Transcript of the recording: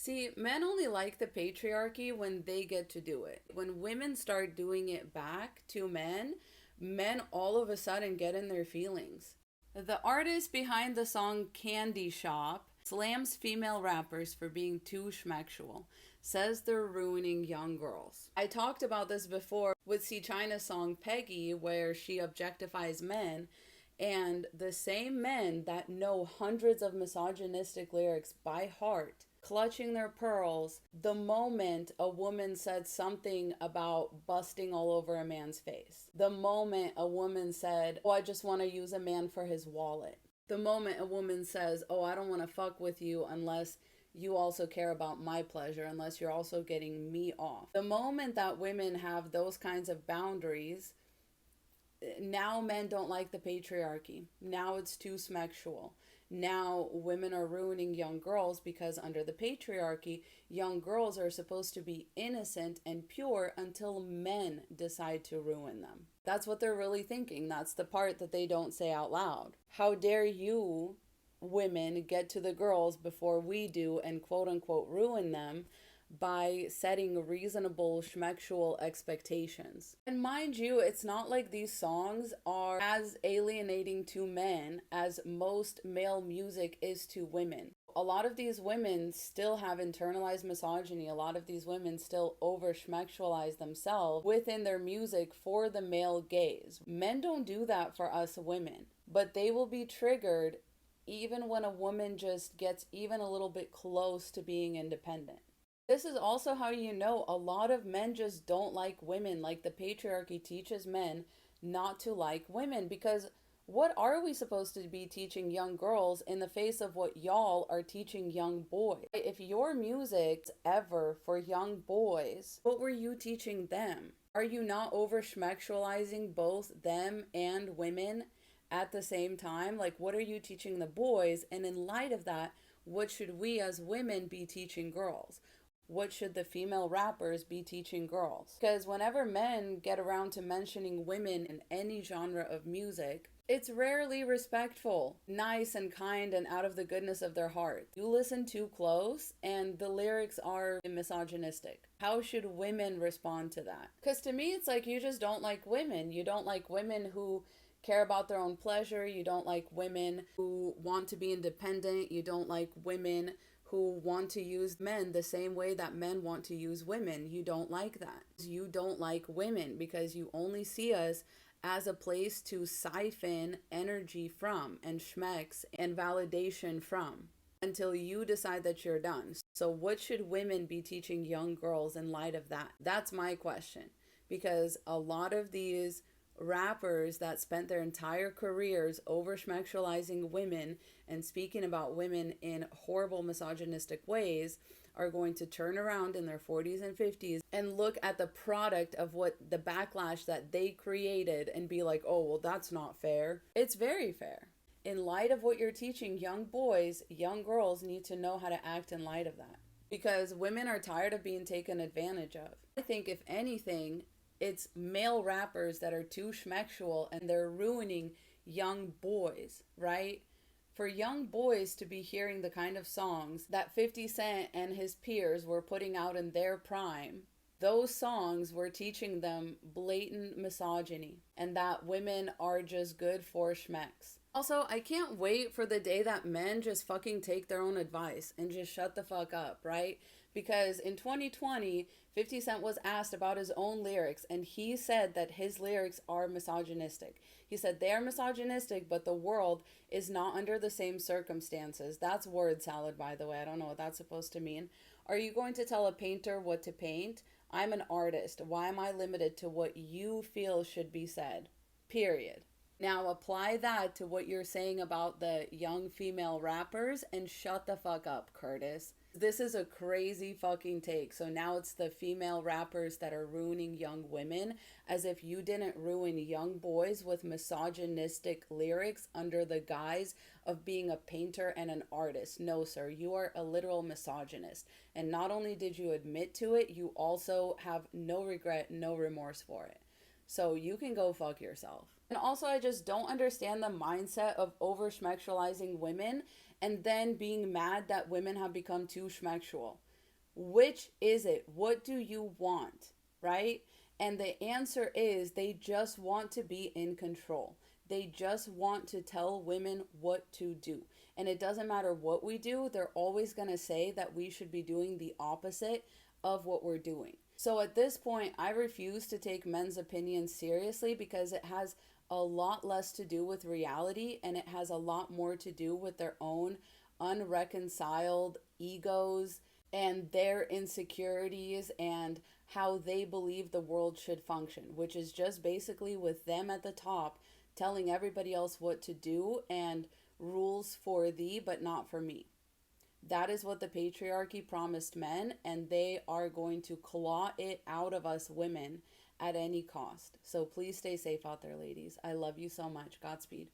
See, men only like the patriarchy when they get to do it. When women start doing it back to men, men all of a sudden get in their feelings. The artist behind the song Candy Shop slams female rappers for being too schmexual, says they're ruining young girls. I talked about this before with C. China's song Peggy, where she objectifies men, and the same men that know hundreds of misogynistic lyrics by heart, clutching their pearls the moment a woman said something about busting all over a man's face. The moment a woman said, oh, I just want to use a man for his wallet. The moment a woman says, oh, I don't want to fuck with you unless you also care about my pleasure, unless you're also getting me off. The moment that women have those kinds of boundaries, now men don't like the patriarchy. Now it's too sexual. Now women are ruining young girls because under the patriarchy, young girls are supposed to be innocent and pure until men decide to ruin them. That's what they're really thinking. That's the part that they don't say out loud. How dare you, women, get to the girls before we do and quote unquote ruin them by setting reasonable schmexual expectations. And mind you, it's not like these songs are as alienating to men as most male music is to women. A lot of these women still have internalized misogyny. A lot of these women still over schmexualize themselves within their music for the male gaze. Men don't do that for us women, but they will be triggered even when a woman just gets even a little bit close to being independent. This is also how you know a lot of men just don't like women. Like the patriarchy teaches men not to like women, because what are we supposed to be teaching young girls in the face of what y'all are teaching young boys? If your music's ever for young boys, what were you teaching them? Are you not over schmexualizing both them and women at the same time? Like, what are you teaching the boys? And in light of that, what should we as women be teaching girls? What should the female rappers be teaching girls? Because whenever men get around to mentioning women in any genre of music, it's rarely respectful, nice and kind and out of the goodness of their heart. You listen too close and the lyrics are misogynistic. How should women respond to that? Because to me, it's like you just don't like women. You don't like women who care about their own pleasure. You don't like women who want to be independent. You don't like women who want to use men the same way that men want to use women. You don't like that. You don't like women because you only see us as a place to siphon energy from and schmex and validation from until you decide that you're done. So what should women be teaching young girls in light of that? That's my question, because a lot of these rappers that spent their entire careers over schmexualizing women and speaking about women in horrible misogynistic ways are going to turn around in their 40s and 50s and look at the product of what the backlash that they created and be like, oh, well, that's not fair. It's very fair. In light of what you're teaching young boys, young girls need to know how to act in light of that, because women are tired of being taken advantage of. I think if anything, it's male rappers that are too schmexual and they're ruining young boys, right? For young boys to be hearing the kind of songs that 50 Cent and his peers were putting out in their prime, those songs were teaching them blatant misogyny and that women are just good for schmex. Also, I can't wait for the day that men just fucking take their own advice and just shut the fuck up, right? Because in 2020, 50 Cent was asked about his own lyrics, and he said that his lyrics are misogynistic. He said they are misogynistic, but the world is not under the same circumstances. That's word salad, by the way. I don't know what that's supposed to mean. Are you going to tell a painter what to paint? I'm an artist. Why am I limited to what you feel should be said? Period. Now apply that to what you're saying about the young female rappers and shut the fuck up, Curtis. This is a crazy fucking take. So now it's the female rappers that are ruining young women, as if you didn't ruin young boys with misogynistic lyrics under the guise of being a painter and an artist. No, sir, you are a literal misogynist. And not only did you admit to it, you also have no regret, no remorse for it. So you can go fuck yourself. And also, I just don't understand the mindset of over-schmexualizing women and then being mad that women have become too schmexual. Which is it? What do you want? Right? And the answer is they just want to be in control. They just want to tell women what to do. And it doesn't matter what we do, they're always going to say that we should be doing the opposite of what we're doing. So at this point, I refuse to take men's opinions seriously because it has a lot less to do with reality and it has a lot more to do with their own unreconciled egos and their insecurities and how they believe the world should function, which is just basically with them at the top telling everybody else what to do and rules for thee but not for me. That is what the patriarchy promised men, and they are going to claw it out of us women at any cost. So please stay safe out there, ladies. I love you so much. Godspeed.